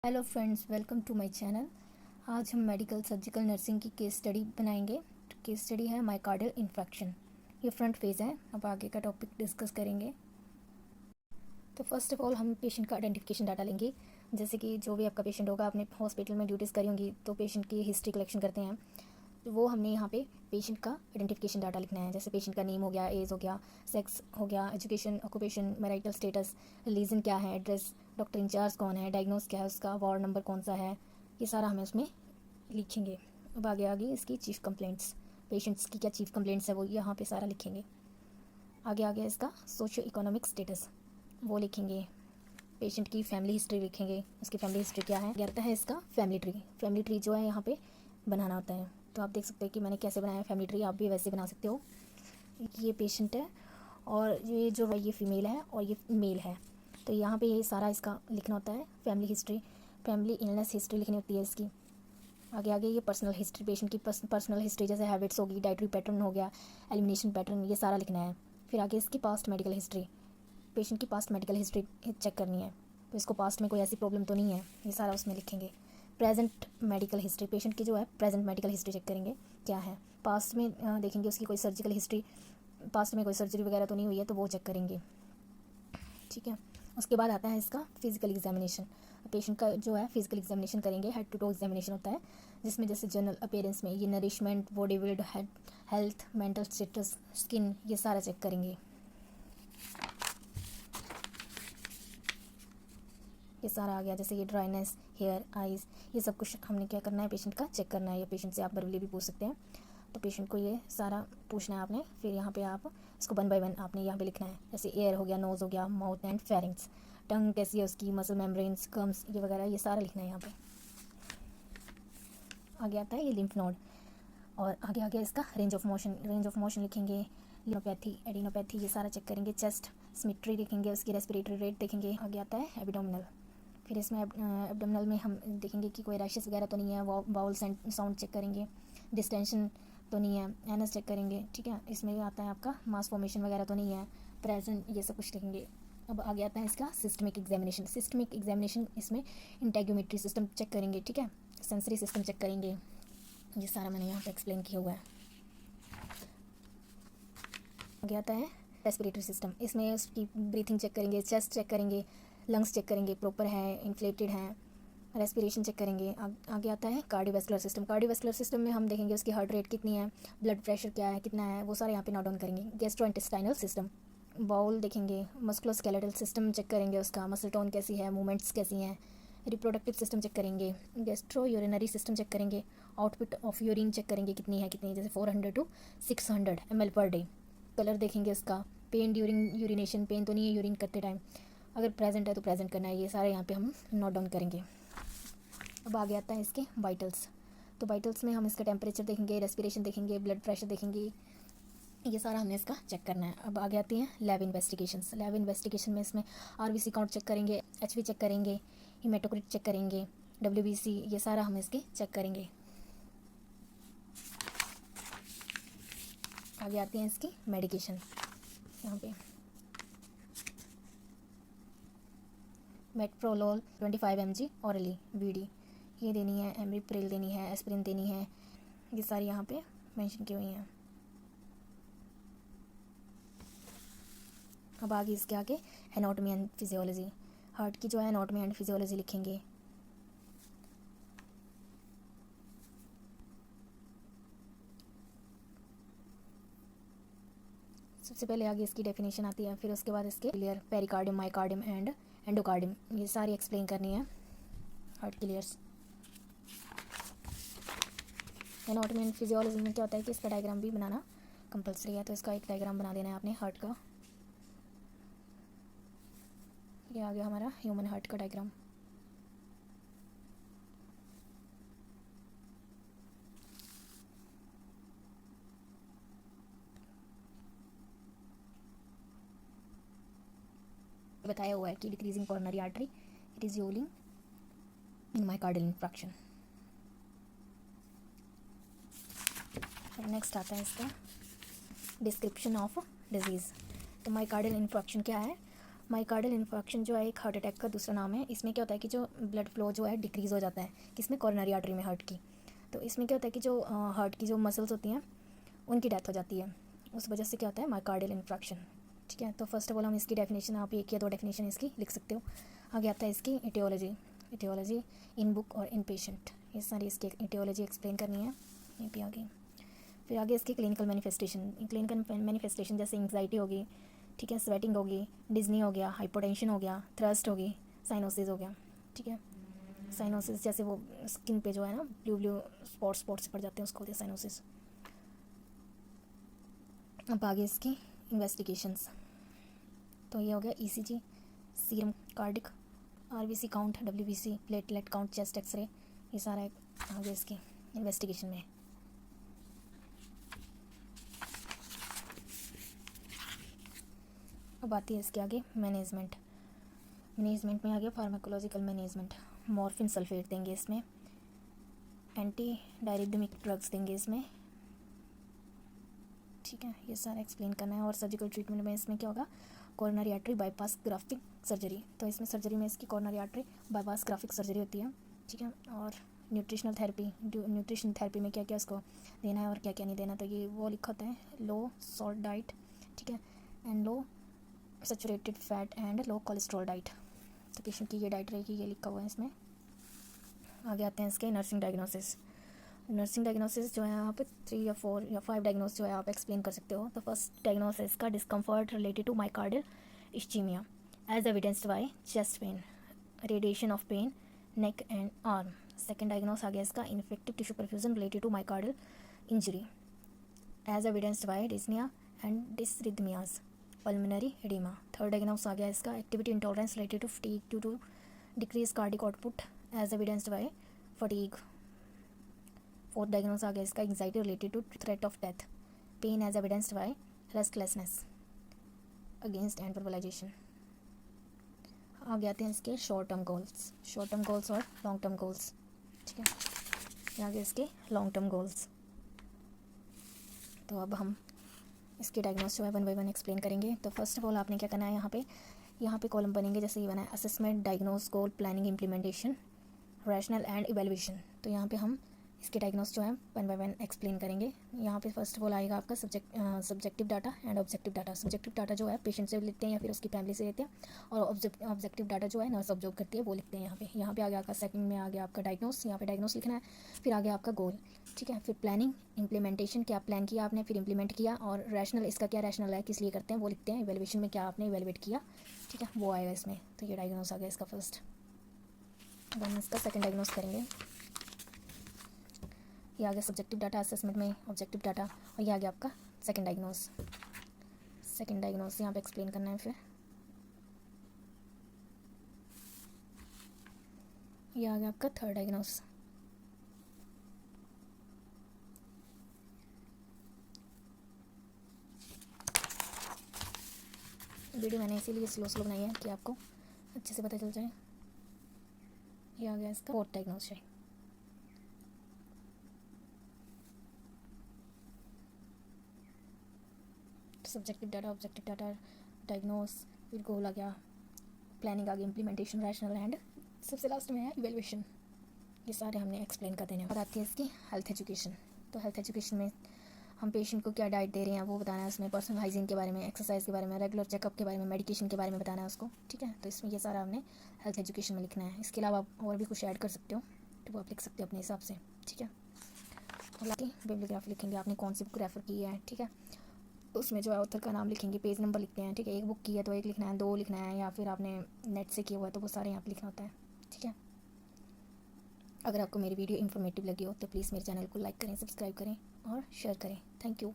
Hello friends, welcome to my channel. आज हम medical surgical nursing की केस स्टडी बनाएंगे। केस स्टडी है मायोकार्डियल इन्फेक्शन। ये फ्रंट फेज है। अब आगे का टॉपिक डिस्कस करेंगे। तो फर्स्ट ऑफ ऑल हम पेशेंट का आइडेंटिफिकेशन डाटा लेंगे। जैसे कि जो भी आपका पेशेंट होगा, आपने हॉस्पिटल में ड्यूटीज़ करी होंगी तो पेशेंट की हिस्ट्री कलेक्शन करते हैं, तो वो हमने यहाँ पे पेशेंट का आइडेंटिफिकेशन डाटा लिखना है। जैसे पेशेंट का नेम हो गया, एज हो गया, सेक्स हो गया, education, occupation, marital status, religion क्या है, एड्रेस, डॉक्टर इंचार्ज कौन है, डायग्नोस क्या है उसका, वार्ड नंबर कौन सा है, ये सारा हमें उसमें लिखेंगे। अब आगे आगे इसकी चीफ कंप्लेंट्स, पेशेंट्स की क्या चीफ कंप्लेंट्स है वो यहाँ पे सारा लिखेंगे। आगे आगे इसका सोशो इकोनॉमिक स्टेटस वो लिखेंगे। पेशेंट की फैमिली हिस्ट्री लिखेंगे, उसकी फैमिली हिस्ट्री क्या है। आता है इसका फैमिली ट्री। फैमिली ट्री जो है यहाँ पे बनाना होता है। तो आप देख सकते हैं कि मैंने कैसे बनाया फैमिली ट्री, आप भी वैसे बना सकते हो। ये पेशेंट है और ये जो है ये फीमेल है और ये मेल है। तो यहाँ पे ये सारा इसका लिखना होता है। Family history, family illness history लिखनी होती है इसकी। आगे आगे ये पर्सनल हिस्ट्री, पेशेंट की पर्सनल हिस्ट्री जैसे हैबिट्स होगी, डाइटरी पैटर्न हो गया, एलिमिनेशन पैटर्न, ये सारा लिखना है। फिर आगे इसकी पास्ट मेडिकल हिस्ट्री, पेशेंट की पास्ट मेडिकल हिस्ट्री चेक करनी है। तो इसको पास्ट में कोई ऐसी प्रॉब्लम तो नहीं है, ये सारा उसमें लिखेंगे। प्रेजेंट मेडिकल हिस्ट्री, पेशेंट की जो है प्रेजेंट मेडिकल हिस्ट्री चेक करेंगे क्या है। पास्ट में देखेंगे उसकी कोई सर्जिकल हिस्ट्री, पास्ट में कोई सर्जरी वगैरह तो नहीं हुई है, तो वो चेक करेंगे। ठीक है। उसके बाद आता है इसका फिजिकल एग्जामिनेशन। पेशेंट का जो है फिजिकल एग्जामिनेशन करेंगे। हेड टू टो एग्जामिनेशन होता है, जिसमें जैसे जनरल अपीयरेंस में ये nourishment, body build, health, mental status, skin, ये सारा चेक करेंगे। ये सारा आ गया। जैसे ये ड्राइनेस, हेयर, आइज़, ये सब कुछ हमने क्या करना है, पेशेंट का चेक करना है। ये पेशेंट से आप वर्बली भी पूछ सकते हैं। तो पेशेंट को ये सारा पूछना है आपने। फिर यहाँ पे आप इसको 1 बाय 1 आपने यहाँ पे लिखना है। जैसे एयर हो गया, नोज़ हो गया, माउथ एंड फेरिंग्स, टंग कैसी है उसकी, मसल मेम्ब्रेन्स, गम्स, ये वगैरह ये सारा लिखना है यहाँ पे। आगे आता है ये लिम्फ नोड और आगे आगे इसका रेंज ऑफ मोशन लिखेंगे। लिनोपैथी, एडिनोपैथी, ये सारा चेक करेंगे। चेस्ट सिमेट्री देखेंगे, उसकी रेस्पिरेटरी रेट देखेंगे। आगे आता है एब्डोमिनल। फिर इसमें एब्डोमिनल में हम देखेंगे कि कोई रैशेस वगैरह तो नहीं है। बाउल साउंड चेक करेंगे। डिस्टेंशन तो नहीं है। एनएस चेक करेंगे। ठीक है। इसमें आता है आपका मास फॉर्मेशन वगैरह तो नहीं है, प्रेजेंट, ये सब कुछ देखेंगे। अब आगे आता है इसका सिस्टमिक एग्जामिनेशन। सिस्टमिक एग्जामिनेशन इसमें इंटेग्योमेट्री सिस्टम चेक करेंगे। ठीक है। सेंसरी सिस्टम चेक करेंगे। ये सारा मैंने यहाँ पे एक्सप्लेन किया हुआ है। आगे आता है रेस्पिरेटरी सिस्टम। इसमें उसकी ब्रीथिंग चेक करेंगे, चेस्ट चेक करेंगे, लंग्स चेक करेंगे प्रॉपर है, इन्फ्लेटेड हैं, रेस्पिरेशन चेक करेंगे। आगे आता है कार्डियोवैस्कुलर सिस्टम। कार्डियोवैस्कुलर सिस्टम में हम देखेंगे उसकी हार्ट रेट कितनी है, ब्लड प्रेशर क्या है, कितना है, वो सारे यहाँ पे नोट डाउन करेंगे। गैस्ट्रोइंटेस्टाइनल सिस्टम, बाउल देखेंगे। मस्कुलोस्केलेटल सिस्टम चेक करेंगे, उसका मसल टोन कैसी है, मूवमेंट्स कैसी हैं। रिप्रोडक्टिव सिस्टम चेक करेंगे। गैस्ट्रो यूरिनरी सिस्टम चेक करेंगे। आउटपुट ऑफ यूरिन चेक करेंगे कितनी है, जैसे 400 to 600 ml per day. Colour देखेंगे उसका। पेन ड्यूरिंग यूरिनेशन, पेन तो नहीं है यूरिन करते टाइम, अगर प्रेजेंट है तो प्रेजेंट करना है। ये सारे यहाँ पे हम नोट डाउन करेंगे। अब आगे आता है इसके वाइटल्स। तो वाइटल्स में हम इसका टेम्परेचर देखेंगे, रेस्पिरेशन देखेंगे, ब्लड प्रेशर देखेंगे, ये सारा हमने इसका चेक करना है। अब आगे आती हैं लैब इन्वेस्टिगेशंस। लैब इन्वेस्टिगेशन में इसमें आरबीसी काउंट चेक करेंगे, एचबी चेक करेंगे, हीमेटोक्रिट चेक करेंगे, डब्ल्यूबीसी, ये सारा हम इसके चेक करेंगे। आगे आती हैं इसकी मेडिकेशन। यहाँ पे मेटप्रोलोल 25 mg ऑरली बीडी ये देनी है, एमरिप्रिल देनी है, एस्पिरिन देनी है, ये सारी यहाँ पे मेंशन की हुई हैं। अब आगे इसके आगे एनाटॉमी एंड फिजियोलॉजी। हार्ट की जो है एनाटॉमी एंड फिजियोलॉजी लिखेंगे। सबसे पहले आगे इसकी डेफिनेशन आती है, फिर उसके बाद इसके clear, pericardium, myocardium and endocardium, ये सारी एक्सप्लेन करनी है heart clears. Anatomy and physiology में क्या होता है कि इसका डायग्राम भी बनाना कंपलसरी है, तो इसका एक डायग्राम बना देना है आपने हार्ट का। ये आ गया हमारा ह्यूमन हार्ट का डायग्राम। बताया हुआ है कि decreasing coronary artery, it is rolling in myocardial infarction. Next आता है इसका डिस्क्रिप्शन ऑफ डिजीज़। तो मायोकार्डियल इन्फ्रैक्शन क्या है, माइकार्डियल इन्फेक्शन जो है एक हार्ट अटैक का दूसरा नाम है। इसमें क्या होता है कि जो ब्लड फ्लो जो है डिक्रीज़ हो जाता है, किसमें, कॉरोनरी आर्टरी में, हार्ट की। तो इसमें क्या होता है कि जो हार्ट की जो मसल्स होती हैं उनकी डेथ हो जाती है, उस वजह से क्या होता है, माइकार्डियल इन्फेक्शन। ठीक है, तो फर्स्ट ऑफ ऑल हम इसकी डेफिनेशन, आप एक या दो डेफिनेशन इसकी लिख सकते हो। आगे आता है इसकी इटियोलॉजी इन बुक और इन पेशेंट, ये सारी इसकी इटियोलॉजी एक्सप्लेन करनी है यहीं पे आगे। फिर आगे इसकी क्लिनिकल मैनिफेस्टेशन जैसे एंग्जाइटी होगी, ठीक है, स्वेटिंग होगी, डिज्नी हो गया, हाइपोटेंशन हो गया, थ्रस्ट होगी, साइनोसिस हो गया। ठीक है, साइनोसिस जैसे वो स्किन पे जो है ना ब्लू स्पॉट्स पड़ जाते हैं, उसको होते हैं साइनोसिस। अब आगे इसकी इन्वेस्टिगेशंस, तो ये हो गया ECG, serum, cardiac, RBC count, WBC, platelet count, chest X-ray, ये सारा आगे इसकी इन्वेस्टिगेशन में। अब आती है इसके आगे मैनेजमेंट में आ गया फार्माकोलॉजिकल मैनेजमेंट। मॉर्फिन सल्फेट देंगे इसमें, एंटी डायरिथमिक ड्रग्स देंगे इसमें। ठीक है, ये सारा एक्सप्लेन करना है। और सर्जिकल ट्रीटमेंट में इसमें क्या होगा, कॉर्नरी आर्टरी बाईपास ग्राफ्टिक सर्जरी, तो इसमें सर्जरी में इसकी कॉर्नरी आर्टरी बाईपास ग्राफ्टिक सर्जरी होती है। ठीक है, और न्यूट्रिशन थेरेपी में क्या क्या इसको देना है और क्या क्या नहीं देना, तो ये वो लिखा होता है, लो सॉल्ट डाइट, ठीक है, and low saturated fat and low cholesterol diet, तो पेशेंट की ये डाइट रहेगी, ये लिखा हुआ है इसमें। आगे आते हैं इसके नर्सिंग डायग्नोसिस जो है आप 3 या 4 या 5 डायग्नोस जो है आप एक्सप्लेन कर सकते हो। तो फर्स्ट डायग्नोसिस का discomfort related to myocardial ischaemia as evidenced by chest pain, radiation of pain, neck and arm. Second diagnose आ गया इसका ineffective tissue perfusion related to myocardial injury as evidenced by dyspnoea and dysrhythmias, pulmonary oedema. Third diagnose आ गया इसका activity intolerance related to fatigue due to decrease cardiac output as evidenced by fatigue. Fourth diagnose आ गया इसका anxiety related to threat of death, pain as evidenced by restlessness against एंटरवलाइजेशन। आगे आते हैं इसके शॉर्ट टर्म गोल्स और long term goals. ठीक है, आगे इसके लॉन्ग टर्म गोल्स। तो अब हम इसके डायग्नोस जो है 1 बाय 1 एक्सप्लेन करेंगे। तो फर्स्ट ऑफ ऑल आपने क्या करना है, यहाँ पे कॉलम बनेंगे, जैसे ये बना है assessment, diagnose, goal, planning, implementation, rational and evaluation. तो यहाँ पे हम इसके डायग्नोस जो है 1 बाय 1 एक्सप्लेन करेंगे। यहाँ पे फर्स्ट ऑफ ऑल आएगा आपका subjective data and objective data. Subjective data जो है पेशेंट से लिखते हैं या फिर उसकी फैमिली से लेते हैं, और ऑब्जेक्टिव डाटा जो है नर्स ऑब्जर्व करती है वो लिखते हैं यहाँ पे आ गया आपका सेकंड में आ गया आपका डायग्नोस, यहाँ पे डायग्नोस लिखना है। फिर आ गया आपका गोल, ठीक है, फिर प्लानिंग, इम्प्लीमेंटेशन, क्या प्लान किया आपने, फिर इम्प्लीमेंट किया, और रैशनल, इसका क्या रैशनल है, किस लिए करते हैं वो लिखते हैं। इवेल्युएशन में क्या आपने इवेल्युएट किया, ठीक है, वो आएगा इसमें। तो ये डायग्नोस आ गया इसका फर्स्ट। अब हम इसका सेकंड डायग्नोस करेंगे। ये आ गया सब्जेक्टिव डाटा असेसमेंट में, ऑब्जेक्टिव डाटा, और ये आ गया आपका सेकंड डायग्नोस यहाँ पे एक्सप्लेन करना है। फिर ये आ गया आपका थर्ड डायग्नोस। वीडियो मैंने इसीलिए स्लो बनाई है कि आपको अच्छे से पता चल जाए। ये आ गया इसका फोर्थ डायग्नोस है। Subjective data, objective data, diagnose, फिर गोल आ गया, प्लानिंग आ गई, इम्प्लीमेंटेशन, रैशनल एंड सबसे लास्ट में है इवेल्युएशन। ये सारे हमने एक्सप्लेन कर देने। और आती है इसकी हेल्थ एजुकेशन। तो हेल्थ एजुकेशन में हम पेशेंट को क्या डाइट दे रहे हैं वो बताना है, उसमें पर्सनल हाइजीन के बारे में, एक्सरसाइज के बारे में, रेगुलर चेकअप के बारे में, मेडिकेशन के बारे में बताना है उसको, ठीक है। तो इसमें ये सारा हमने हेल्थ एजुकेशन में लिखना है। इसके अलावा आप और भी कुछ ऐड कर सकते हो, तो वो आप लिख सकते हो अपने हिसाब से, ठीक है। और बिब्लियोग्राफी लिखेंगे, आपने कौन सी बुक रेफ़र की है, ठीक है, उसमें जो है ऑथर का नाम लिखेंगे, पेज नंबर लिखते हैं, ठीक है। एक बुक की है तो 1 लिखना है, 2 लिखना है, या फिर आपने नेट से किया हुआ है तो वो सारे यहाँ पे लिखना होता है, ठीक है। अगर आपको मेरी वीडियो इन्फॉर्मेटिव लगी हो तो प्लीज़ मेरे चैनल को लाइक करें, सब्सक्राइब करें और शेयर करें। Thank you.